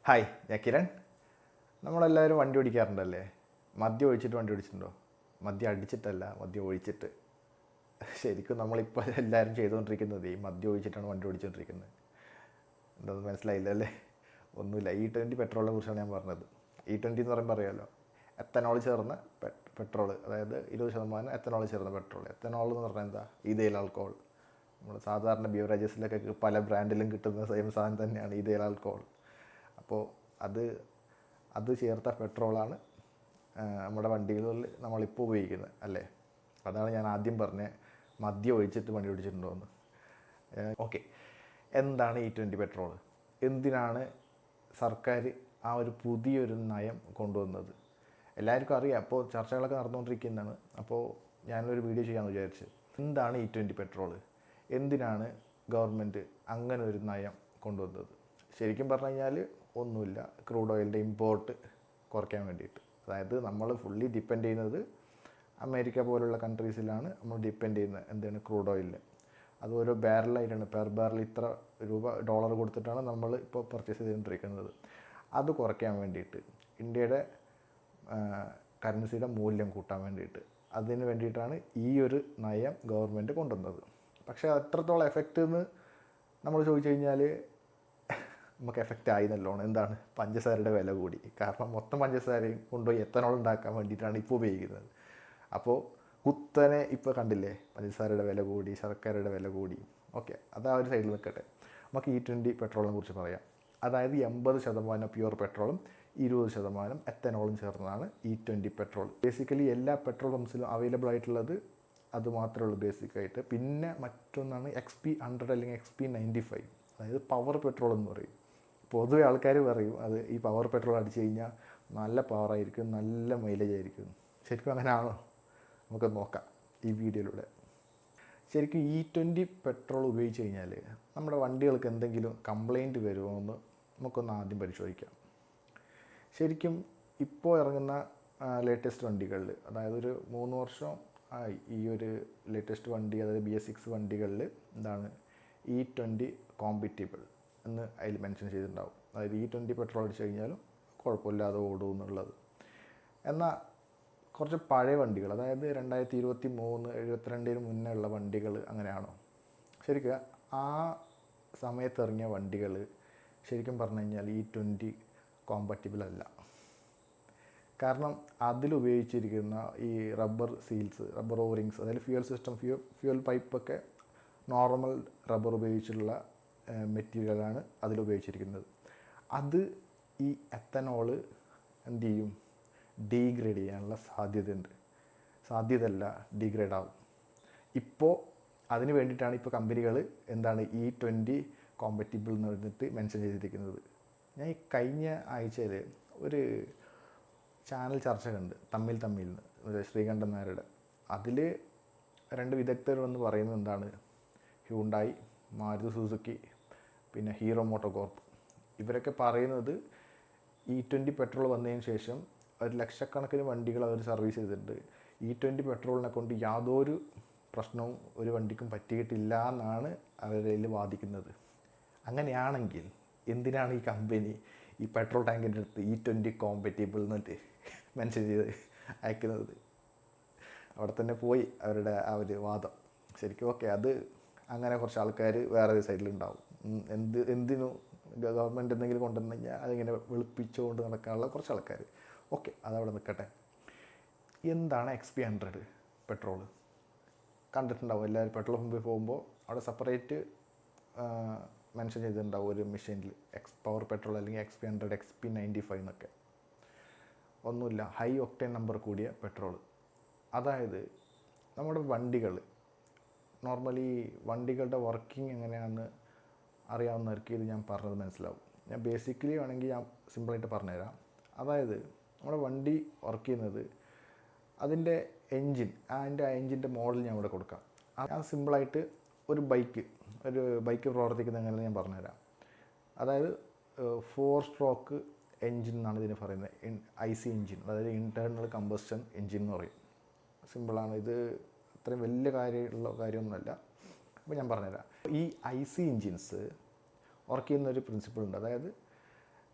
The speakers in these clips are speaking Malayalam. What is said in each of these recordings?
ഹായ്, ഞാൻ കിരൺ. നമ്മളെല്ലാവരും വണ്ടി ഓടിക്കാറുണ്ടല്ലേ? മദ്യം ഒഴിച്ചിട്ട് വണ്ടി ഓടിച്ചിട്ടുണ്ടോ? മദ്യം അടിച്ചിട്ടല്ല, മദ്യം ഒഴിച്ചിട്ട്. ശരിക്കും നമ്മളിപ്പോൾ എല്ലാവരും ചെയ്തുകൊണ്ടിരിക്കുന്നത് ഈ മദ്യം ഒഴിച്ചിട്ടാണ് വണ്ടി ഓടിച്ചുകൊണ്ടിരിക്കുന്നത്. എന്താണെന്ന് മനസ്സിലായില്ല അല്ലേ? ഒന്നുമില്ല. E20 പെട്രോളിനെ കുറിച്ചാണ് ഞാൻ പറഞ്ഞത്. E20 എന്ന് പറയുമ്പോൾ അറിയാമല്ലോ, എത്തനോൾ ചേർന്ന പെട്രോൾ, അതായത് 20% എത്തനോൾ ചേർന്ന പെട്രോൾ. എത്തനോൾ എന്ന് പറഞ്ഞാൽ എന്താ? Ethyl alcohol. നമ്മൾ സാധാരണ ബിവറേജസിലൊക്കെ പല ബ്രാൻഡിലും കിട്ടുന്ന സെയിം സാധനം തന്നെയാണ് ഈഥൈൽ ആൽക്കഹോൾ. അപ്പോൾ അത് ചേർത്ത പെട്രോളാണ് നമ്മുടെ വണ്ടികളിൽ നമ്മളിപ്പോൾ ഉപയോഗിക്കുന്നത് അല്ലേ? അതാണ് ഞാൻ ആദ്യം പറഞ്ഞ മദ്യം ഒഴിച്ചിട്ട് വണ്ടി ഓടിച്ചിട്ടുണ്ടോ എന്ന്. ഓക്കെ, എന്താണ് E20 പെട്രോൾ? എന്തിനാണ് സർക്കാർ ആ ഒരു പുതിയൊരു നയം കൊണ്ടുവന്നത്? എല്ലാവർക്കും അറിയാം, അപ്പോൾ ചർച്ചകളൊക്കെ നടന്നുകൊണ്ടിരിക്കുന്നതാണ്. അപ്പോൾ ഞാനൊരു വീഡിയോ ചെയ്യാമെന്ന് വിചാരിച്ചു. എന്താണ് E20 പെട്രോൾ? എന്തിനാണ് ഗവൺമെൻറ് അങ്ങനെ ഒരു നയം കൊണ്ടുവന്നത്? ശരിക്കും പറഞ്ഞു കഴിഞ്ഞാൽ ഒന്നുമില്ല, ക്രൂഡ് ഓയിലിൻ്റെ ഇമ്പോർട്ട് കുറയ്ക്കാൻ വേണ്ടിയിട്ട്. അതായത് നമ്മൾ ഫുള്ളി ഡിപ്പെൻഡ് ചെയ്യുന്നത് അമേരിക്ക പോലുള്ള കൺട്രീസിലാണ് നമ്മൾ ഡിപ്പെൻഡ് ചെയ്യുന്നത്. എന്താണ്? ക്രൂഡ് ഓയിലിന്. അത് ഓരോ ബാരലായിട്ടാണ്, പെർ ബാരൽ ഇത്ര ഡോളർ കൊടുത്തിട്ടാണ് നമ്മൾ ഇപ്പോൾ പർച്ചേസ് ചെയ്തുകൊണ്ടിരിക്കുന്നത്. അത് കുറയ്ക്കാൻ വേണ്ടിയിട്ട്, ഇന്ത്യയുടെ കറൻസിയുടെ മൂല്യം കൂട്ടാൻ വേണ്ടിയിട്ട്, അതിന് വേണ്ടിയിട്ടാണ് ഈ ഒരു നയം ഗവൺമെൻറ് കൊണ്ടുവന്നത്. പക്ഷേ അത്രത്തോളം എഫക്റ്റ് എന്ന് നമ്മൾ ചോദിച്ചു കഴിഞ്ഞാൽ നമുക്ക് എഫക്റ്റ് ആയി നല്ലോണം. എന്താണ്? പഞ്ചസാരയുടെ വില കൂടി. കാരണം മൊത്തം പഞ്ചസാരയും കൊണ്ടുപോയി എത്തനോൾ ഉണ്ടാക്കാൻ വേണ്ടിയിട്ടാണ് ഇപ്പോൾ ഉപയോഗിക്കുന്നത്. അപ്പോൾ കുത്തനെ ഇപ്പോൾ കണ്ടില്ലേ, പഞ്ചസാരയുടെ വില കൂടി, ശർക്കരയുടെ വില കൂടി. ഓക്കെ, അത് ആ ഒരു സൈഡിൽ നിൽക്കട്ടെ. നമുക്ക് E20 പെട്രോളിനെ കുറിച്ച് പറയാം. അതായത് 80% പ്യുവർ പെട്രോളും 20% എത്തനോളും ചേർന്നതാണ് E20 പെട്രോൾ. ബേസിക്കലി എല്ലാ പെട്രോൾ പമ്പ്സിലും അവൈലബിൾ ആയിട്ടുള്ളത് അത് മാത്രമേ ഉള്ളൂ ബേസിക്കായിട്ട്. പിന്നെ മറ്റൊന്നാണ് XP100 അല്ലെങ്കിൽ XP95, അതായത് പവർ പെട്രോൾ എന്ന് പറയും. പൊതുവെ ആൾക്കാർ പറയും അത് ഈ പവർ പെട്രോൾ അടിച്ചു കഴിഞ്ഞാൽ നല്ല പവറായിരിക്കും, നല്ല മൈലേജ് ആയിരിക്കും. ശരിക്കും അങ്ങനെയാണോ? നമുക്ക് നോക്കാം ഈ വീഡിയോയിലൂടെ. ശരിക്കും E20 പെട്രോൾ ഉപയോഗിച്ച് കഴിഞ്ഞാൽ നമ്മുടെ വണ്ടികൾക്ക് എന്തെങ്കിലും കംപ്ലൈൻറ്റ് വരുമോ എന്ന് നമുക്കൊന്ന് ആദ്യം പരിശോധിക്കാം. ശരിക്കും ഇപ്പോൾ ഇറങ്ങുന്ന ലേറ്റസ്റ്റ് വണ്ടികളിൽ, അതായത് ഒരു 3 വർഷം ആയി ഈ ഒരു ലേറ്റസ്റ്റ് വണ്ടി, അതായത് BS6 വണ്ടികളിൽ എന്താണ് E20 കോമ്പറ്റിബിൾ എന്ന് അതിൽ മെൻഷൻ ചെയ്തിട്ടുണ്ടാവും. അതായത് E20 പെട്രോൾ അടിച്ചു കഴിഞ്ഞാലും കുഴപ്പമില്ലാതെ ഓടും എന്നുള്ളത്. എന്നാൽ കുറച്ച് പഴയ വണ്ടികൾ, അതായത് 2023, 72 മുന്നേ ഉള്ള വണ്ടികൾ അങ്ങനെയാണോ? ശരിക്കും ആ സമയത്ത് ഇറങ്ങിയ വണ്ടികൾ ശരിക്കും പറഞ്ഞു കഴിഞ്ഞാൽ E20 കോമ്പറ്റിബിൾ അല്ല. കാരണം അതിലുപയോഗിച്ചിരിക്കുന്ന ഈ റബ്ബർ സീൽസ്, റബ്ബർ ഓറിങ്സ്, അതായത് ഫ്യൂവൽ സിസ്റ്റം, ഫ്യൂവൽ പൈപ്പൊക്കെ നോർമൽ റബ്ബർ ഉപയോഗിച്ചുള്ള മെറ്റീരിയലാണ് അതിലുപയോഗിച്ചിരിക്കുന്നത്. അത് ഈ എത്തനോള് എന്ത് ചെയ്യും? ഡീഗ്രേഡ് ചെയ്യാനുള്ള സാധ്യതയല്ല, ഡീഗ്രേഡ് ആവും. ഇപ്പോൾ അതിന് വേണ്ടിയിട്ടാണ് ഇപ്പോൾ കമ്പനികൾ എന്താണ് E20 കോമ്പറ്റിബിൾ എന്ന് പറഞ്ഞിട്ട് മെൻഷൻ ചെയ്തിരിക്കുന്നത്. ഞാൻ ഈ കഴിഞ്ഞ ആഴ്ചയിൽ ഒരു ചാനൽ ചർച്ച കണ്ട്, തമ്മിൽ ശ്രീകണ്ഠൻ നായരുടെ. അതിൽ 2 വിദഗ്ധർ വന്ന് പറയുന്നത് എന്താണ്? ഹ്യൂണ്ടായി, മാരുതി സുസുക്കി, പിന്നെ ഹീറോ മോട്ടോ കോർപ്പ്, ഇവരൊക്കെ പറയുന്നത് E20 പെട്രോൾ വന്നതിന് ശേഷം 1 ലക്ഷക്കണക്കിന് വണ്ടികൾ അവർ സർവീസ് ചെയ്തിട്ടുണ്ട്. E20 പെട്രോളിനെ കൊണ്ട് യാതൊരു പ്രശ്നവും ഒരു വണ്ടിക്കും പറ്റിയിട്ടില്ല എന്നാണ് അവരിൽ വാദിക്കുന്നത്. അങ്ങനെയാണെങ്കിൽ എന്തിനാണ് ഈ കമ്പനി ഈ പെട്രോൾ ടാങ്കിൻ്റെ അടുത്ത് E20 കോമ്പറ്റിബിൾ എന്നിട്ട് മെൻഷൻ ചെയ്ത് അയക്കുന്നത്? അവിടെ തന്നെ പോയി അവരുടെ ആ ഒരു വാദം. ശരിക്കും ഓക്കെ, അത് അങ്ങനെ കുറച്ച് ആൾക്കാർ വേറെ ഒരു സൈഡിലുണ്ടാവും. എന്തിനു ഗവൺമെൻറ് എന്തെങ്കിലും കൊണ്ടുവന്നു കഴിഞ്ഞാൽ അതിങ്ങനെ വെളുപ്പിച്ചുകൊണ്ട് നടക്കാനുള്ള കുറച്ച് ആൾക്കാർ. ഓക്കെ, അതവിടെ നിൽക്കട്ടെ. എന്താണ് XP100 പെട്രോൾ? കണ്ടിട്ടുണ്ടാവും എല്ലാവരും. പെട്രോൾ പമ്പിൽ പോകുമ്പോൾ അവിടെ സെപ്പറേറ്റ് മെൻഷൻ ചെയ്തിട്ടുണ്ടാവും ഒരു മെഷീനിൽ പവർ പെട്രോൾ അല്ലെങ്കിൽ XP100, XP95 എന്നൊക്കെ. ഒന്നുമില്ല, ഹൈ ഒക്ടേൻ നമ്പർ കൂടിയ പെട്രോൾ. അതായത് നമ്മുടെ വണ്ടികൾ നോർമലി വണ്ടികളുടെ വർക്കിംഗ് എങ്ങനെയാണെന്ന് അറിയാവുന്നവർക്ക് ഇത് ഞാൻ പറഞ്ഞത് മനസ്സിലാവും. ഞാൻ ബേസിക്കലി വേണമെങ്കിൽ ഞാൻ സിമ്പിളായിട്ട് പറഞ്ഞുതരാം. അതായത് നമ്മുടെ വണ്ടി വർക്ക് ചെയ്യുന്നത് അതിൻ്റെ എൻജിൻ, അതിൻ്റെ എൻജിൻ്റെ മോഡൽ ഞാൻ ഇവിടെ കൊടുക്കാം. ഞാൻ സിമ്പിളായിട്ട് ഒരു ബൈക്ക് പ്രവർത്തിക്കുന്നത് എങ്ങനെയെന്ന് ഞാൻ പറഞ്ഞുതരാം. അതായത് 4 സ്ട്രോക്ക് എൻജിൻ എന്നാണ് ഇതിന് പറയുന്നത്. IC എൻജിൻ, അതായത് ഇൻറ്റേർണൽ കമ്പസ്റ്റൻ എൻജിൻ എന്ന് പറയും. സിമ്പിളാണ് ഇത്, അത്രയും വലിയ കാര്യമൊന്നുമല്ല. അപ്പോൾ ഞാൻ പറഞ്ഞുതരാം. ഈ IC എൻജിൻസ് വർക്ക് ചെയ്യുന്നൊരു പ്രിൻസിപ്പിൾ ഉണ്ട്. അതായത്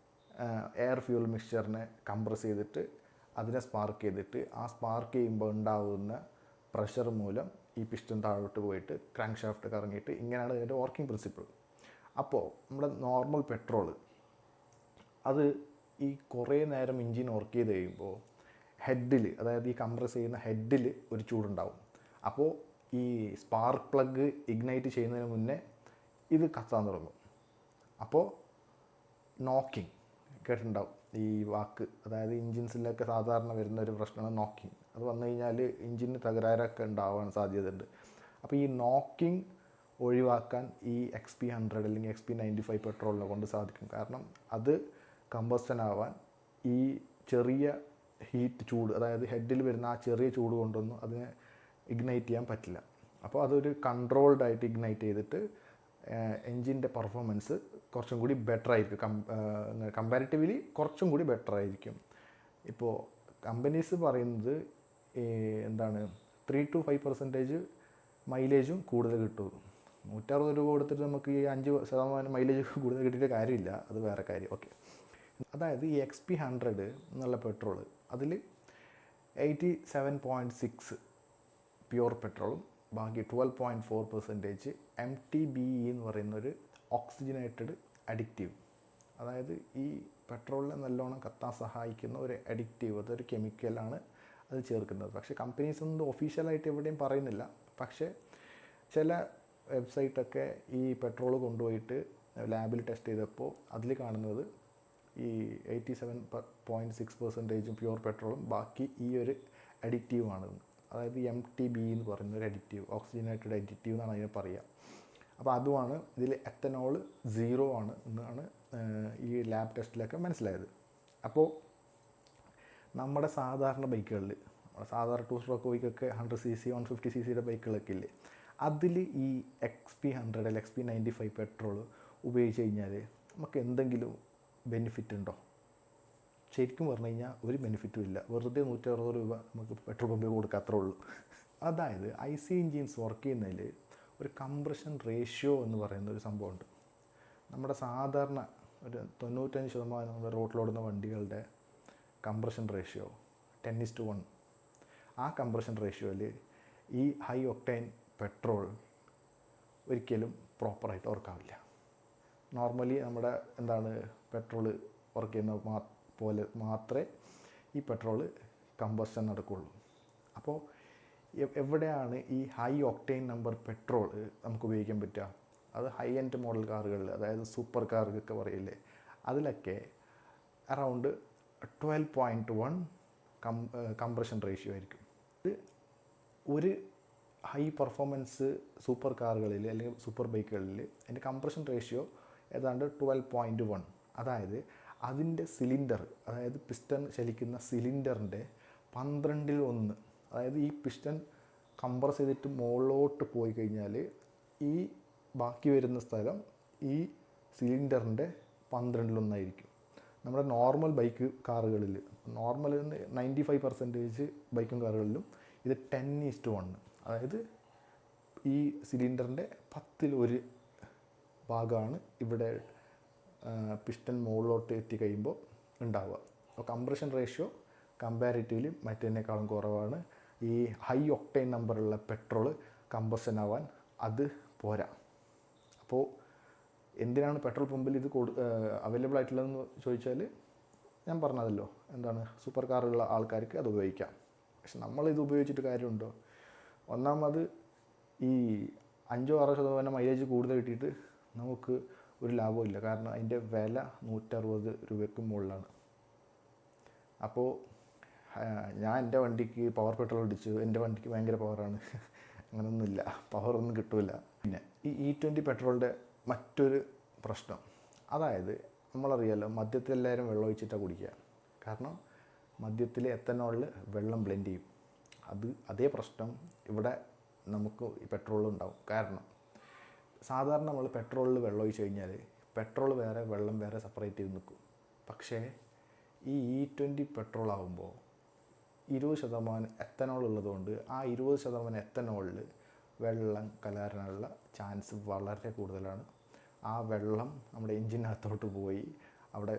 എയർ ഫ്യൂൽ മിക്സ്ചറിനെ കംപ്രസ് ചെയ്തിട്ട് അതിനെ സ്പാർക്ക് ചെയ്തിട്ട് ആ സ്പാർക്ക് ചെയ്യുമ്പോൾ ഉണ്ടാകുന്ന പ്രഷർ മൂലം ഈ പിസ്റ്റൺ താഴോട്ട് പോയിട്ട് ക്രാങ്ക് ഷാഫ്റ്റ് കറങ്ങിയിട്ട് ഇങ്ങനെയാണ് ഇതിൻ്റെ വർക്കിംഗ് പ്രിൻസിപ്പിൾ. അപ്പോൾ നമ്മുടെ നോർമൽ പെട്രോൾ അത് ഈ കുറേ നേരം എഞ്ചിൻ വർക്ക് ചെയ്ത് കഴിയുമ്പോൾ ഹെഡിൽ, അതായത് ഈ കംപ്രസ് ചെയ്യുന്ന ഹെഡിൽ ഒരു ചൂടുണ്ടാവും. അപ്പോൾ ഈ സ്പാർക്ക് പ്ലഗ് ഇഗ്നൈറ്റ് ചെയ്യുന്നതിന് മുന്നേ ഇത് കത്താൻ തുടങ്ങും. അപ്പോൾ നോക്കിങ് കേട്ടിട്ടുണ്ടാവും ഈ വാക്ക്. അതായത് എഞ്ചിൻസിലൊക്കെ സാധാരണ വരുന്ന ഒരു പ്രശ്നമാണ് നോക്കിങ്. അത് വന്നു കഴിഞ്ഞാൽ എഞ്ചിന് തകരാറൊക്കെ ഉണ്ടാവാൻ സാധ്യതയുണ്ട്. അപ്പോൾ ഈ നോക്കിങ് ഒഴിവാക്കാൻ ഈ XP100 അല്ലെങ്കിൽ XP95 പെട്രോളിനെ കൊണ്ട് സാധിക്കും. കാരണം അത് കമ്പസ്റ്റൻ ആവാൻ ഈ ചെറിയ ഹീറ്റ് ചൂട്, അതായത് ഹെഡിൽ വരുന്ന ആ ചെറിയ ചൂട് കൊണ്ടൊന്നും അതിനെ ഇഗ്നൈറ്റ് ചെയ്യാൻ പറ്റില്ല. അപ്പോൾ അതൊരു കൺട്രോൾഡ് ആയിട്ട് ഇഗ്നൈറ്റ് ചെയ്തിട്ട് എൻജിൻ്റെ പെർഫോമൻസ് കുറച്ചും കൂടി ബെറ്റർ ആയിരിക്കും. കമ്പാരിറ്റീവ്ലി കുറച്ചും കൂടി ബെറ്റർ ആയിരിക്കും. ഇപ്പോൾ കമ്പനീസ് പറയുന്നത് എന്താണ് 3 to 5% മൈലേജും കൂടുതൽ കിട്ടും. 160 രൂപ കൊടുത്തിട്ട് നമുക്ക് ഈ 5% മൈലേജ് കൂടുതൽ കിട്ടിയിട്ട് കാര്യമില്ല, അത് വേറെ കാര്യം. ഓക്കെ, അതായത് ഈ XP100 എന്നുള്ള പെട്രോൾ അതിൽ 87.6 പ്യുവർ പെട്രോളും ബാക്കി 12.4% MTBE എന്ന് പറയുന്നൊരു ഓക്സിജനേറ്റഡ് അഡിക്റ്റീവ്, അതായത് ഈ പെട്രോളിനെ നല്ലോണം കത്താൻ സഹായിക്കുന്ന ഒരു അഡിക്റ്റീവ്, അതൊരു കെമിക്കലാണ് അത് ചേർക്കുന്നത്. പക്ഷേ കമ്പനീസ് ഒന്നും ഒഫീഷ്യലായിട്ട് എവിടെയും പറയുന്നില്ല. പക്ഷേ ചില വെബ്സൈറ്റൊക്കെ ഈ പെട്രോൾ കൊണ്ടുപോയിട്ട് ലാബിൽ ടെസ്റ്റ് ചെയ്തപ്പോൾ അതിൽ കാണുന്നത് ഈ 87.6% പ്യുവർ പെട്രോളും ബാക്കി ഈ ഒരു അഡിക്റ്റീവാണ്. അതായത് MTBE എന്ന് പറയുന്ന ഒരു അഡിക്റ്റീവ്, ഓക്സിജനേറ്റഡ് അഡിക്റ്റീവ് എന്നാണ് അതിനെ പറയുക. അപ്പോൾ അതുമാണ് ഇതിൽ എത്തനോൾ 0 ആണ് എന്നാണ് ഈ ലാബ് ടെസ്റ്റിലൊക്കെ മനസ്സിലായത്. അപ്പോൾ നമ്മുടെ സാധാരണ ബൈക്കുകളിൽ, നമ്മുടെ സാധാരണ 2 സ്ട്രോക്ക് ബൈക്കൊക്കെ 100cc 150cc ബൈക്കുകളൊക്കെ ഇല്ലേ, അതിൽ ഈ XP100 അല്ലെങ്കിൽ XP95 പെട്രോൾ ഉപയോഗിച്ച് കഴിഞ്ഞാൽ നമുക്ക് എന്തെങ്കിലും ബെനിഫിറ്റ് ഉണ്ടോ? ശരിക്കും പറഞ്ഞു കഴിഞ്ഞാൽ ഒരു ബെനിഫിറ്റും ഇല്ല. വെറുതെ 160 രൂപ നമുക്ക് പെട്രോൾ പമ്പിൽ കൊടുക്കാത്രേ ഉള്ളൂ. അതായത് IC എൻജിൻസ് വർക്ക് ചെയ്യുന്നതിൽ ഒരു കംപ്രഷൻ റേഷ്യോ എന്ന് പറയുന്ന ഒരു സംഭവമുണ്ട്. നമ്മുടെ സാധാരണ ഒരു 95% റോട്ടിലോടുന്ന വണ്ടികളുടെ കംപ്രഷൻ റേഷ്യോ 10:1. ആ കംപ്രഷൻ റേഷ്യോയിൽ ഈ ഹൈ ഒക്ടൈൻ പെട്രോൾ ഒരിക്കലും പ്രോപ്പറായിട്ട് വർക്കാവില്ല. നോർമലി നമ്മുടെ പെട്രോൾ വർക്ക് ചെയ്യുന്ന പോലെ മാത്രമേ ഈ പെട്രോൾ കമ്പസ്റ്റൻ നടക്കുകയുള്ളൂ. അപ്പോൾ എവിടെയാണ് ഈ ഹൈ ഒക്ടൈൻ നമ്പർ പെട്രോൾ നമുക്ക് ഉപയോഗിക്കാൻ പറ്റുക? അത് ഹൈ എൻഡ് മോഡൽ കാറുകളിൽ, അതായത് സൂപ്പർ കാറുകളൊക്കെ പറയില്ലേ, അതിലൊക്കെ അറൗണ്ട് 12.1 കംപ്രഷൻ റേഷ്യോ ആയിരിക്കും. ഇത് ഒരു ഹൈ പെർഫോമൻസ് സൂപ്പർ കാറുകളിൽ അല്ലെങ്കിൽ സൂപ്പർ ബൈക്കുകളിൽ അതിൻ്റെ കംപ്രഷൻ റേഷ്യോ ഏതാണ്ട് 12.1. അതായത് അതിൻ്റെ സിലിണ്ടർ, അതായത് പിസ്റ്റൺ ചലിക്കുന്ന സിലിണ്ടറിൻ്റെ 12-1, അതായത് ഈ പിസ്റ്റൺ കംപ്രസ് ചെയ്തിട്ട് മുകളിലോട്ട് പോയി കഴിഞ്ഞാൽ ഈ ബാക്കി വരുന്ന സ്ഥലം ഈ സിലിണ്ടറിൻ്റെ 12-1 നമ്മുടെ നോർമൽ ബൈക്ക് കാറുകളിൽ, നോർമൽ 95% ബൈക്കും കാറുകളിലും ഇത് 10:1, അതായത് ഈ സിലിണ്ടറിൻ്റെ 10-1 ഭാഗമാണ് ഇവിടെ പിസ്റ്റൺ മുകളിലോട്ട് എത്തിക്കഴിയുമ്പോൾ ഉണ്ടാവുക. അപ്പോൾ കംപ്രഷൻ റേഷ്യോ കമ്പാരിറ്റീവ്ലി മറ്റേതിനേക്കാളും കുറവാണ്. ഈ ഹൈ ഒക്ടൈൻ നമ്പറുള്ള പെട്രോൾ കമ്പസ്റ്റൻ ആവാൻ അത് പോരാ. അപ്പോൾ എന്തിനാണ് പെട്രോൾ പമ്പിൽ ഇത് അവൈലബിൾ ആയിട്ടുള്ളതെന്ന് ചോദിച്ചാൽ ഞാൻ പറഞ്ഞതല്ലോ, സൂപ്പർ കാറുള്ള ആൾക്കാർക്ക് അത് ഉപയോഗിക്കാം. പക്ഷെ നമ്മളിത് ഉപയോഗിച്ചിട്ട് കാര്യമുണ്ടോ? ഒന്നാമത് ഈ 5-6% മൈലേജ് കൂടുതൽ കിട്ടിയിട്ട് നമുക്ക് ഒരു ലാഭവും ഇല്ല. കാരണം അതിൻ്റെ വില 160 രൂപയ്ക്ക് മുകളിലാണ്. അപ്പോൾ ഞാൻ എൻ്റെ വണ്ടിക്ക് പവർ പെട്രോൾ അടിച്ചു, എൻ്റെ വണ്ടിക്ക് ഭയങ്കര പവറാണ്, അങ്ങനെയൊന്നുമില്ല, പവറൊന്നും കിട്ടില്ല. പിന്നെ ഈ E20 പെട്രോളിൻ്റെ മറ്റൊരു പ്രശ്നം, അതായത് നമ്മളറിയാമല്ലോ, മദ്യത്തിൽ എല്ലാവരും വെള്ളം ഒഴിച്ചിട്ടാണ് കുടിക്കുക. കാരണം മദ്യത്തിൽ എത്തനോളിൽ വെള്ളം ബ്ലെൻഡ് ചെയ്യും. അതേ പ്രശ്നം ഇവിടെ നമുക്ക് ഈ പെട്രോളിലുണ്ടാവും. കാരണം സാധാരണ നമ്മൾ പെട്രോളിൽ വെള്ളം ഒഴിച്ച് കഴിഞ്ഞാൽ പെട്രോൾ വേറെ വെള്ളം വേറെ സെപ്പറേറ്റ് ചെയ്ത് നിൽക്കും. പക്ഷേ ഈ E20 പെട്രോൾ ആകുമ്പോൾ 20% എത്തനോൾ ഉള്ളതുകൊണ്ട് ആ 20% എത്തനോളിൽ വെള്ളം കലരാനുള്ള ചാൻസ് വളരെ കൂടുതലാണ്. ആ വെള്ളം നമ്മുടെ എൻജിനകത്തോട്ട് പോയി അവിടെ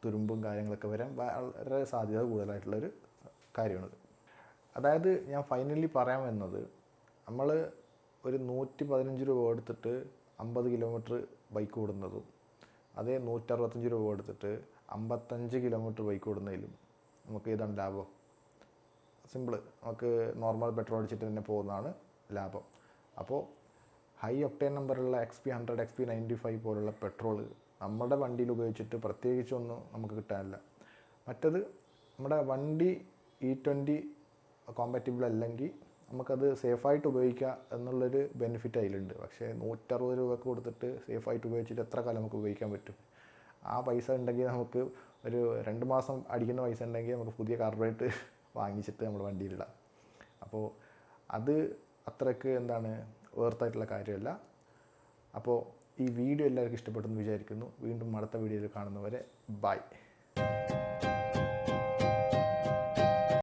തുരുമ്പും കാര്യങ്ങളൊക്കെ വരാൻ വളരെ സാധ്യത കൂടുതലായിട്ടുള്ളൊരു കാര്യമാണത്. അതായത് ഞാൻ ഫൈനലി പറയാൻ വരുന്നത്, നമ്മൾ ഒരു 115 രൂപ കൊടുത്തിട്ട് 50 കിലോമീറ്റർ ബൈക്ക് ഓടുന്നതും അതേ 165 രൂപ കൊടുത്തിട്ട് 55 കിലോമീറ്റർ ബൈക്ക് ഓടുന്നതിലും നമുക്ക് ഏതാണ് ലാഭം? സിമ്പിൾ, നമുക്ക് നോർമൽ പെട്രോൾ അടിച്ചിട്ട് തന്നെ പോകുന്നതാണ് ലാഭം. അപ്പോൾ ഹൈ ഒക്ടേൻ നമ്പറുള്ള XP100 XP95 പോലുള്ള പെട്രോൾ നമ്മുടെ വണ്ടിയിൽ ഉപയോഗിച്ചിട്ട് പ്രത്യേകിച്ചൊന്നും നമുക്ക് കിട്ടാനില്ല. മറ്റത് നമ്മുടെ വണ്ടി E20 കോമ്പാറ്റിബിൾ അല്ലെങ്കിൽ നമുക്കത് സേഫായിട്ട് ഉപയോഗിക്കുക എന്നുള്ളൊരു ബെനിഫിറ്റ് അതിലുണ്ട്. പക്ഷേ 160 രൂപ കൊടുത്തിട്ട് സേഫായിട്ട് ഉപയോഗിച്ചിട്ട് എത്ര കാലം നമുക്ക് ഉപയോഗിക്കാൻ പറ്റും? ആ പൈസ ഉണ്ടെങ്കിൽ നമുക്ക് ഒരു 2 മാസം അടിക്കുന്ന പൈസ ഉണ്ടെങ്കിൽ നമുക്ക് പുതിയ കാർബറേറ്റ് വാങ്ങിച്ചിട്ട് നമ്മുടെ വണ്ടിയിലിടാം. അപ്പോൾ അത് അത്രയ്ക്ക് വേർത്തായിട്ടുള്ള കാര്യമല്ല. അപ്പോൾ ഈ വീഡിയോ എല്ലാവർക്കും ഇഷ്ടപ്പെട്ടെന്ന് വിചാരിക്കുന്നു. വീണ്ടും അടുത്ത വീഡിയോയിൽ കാണുന്നവരെ ബൈ.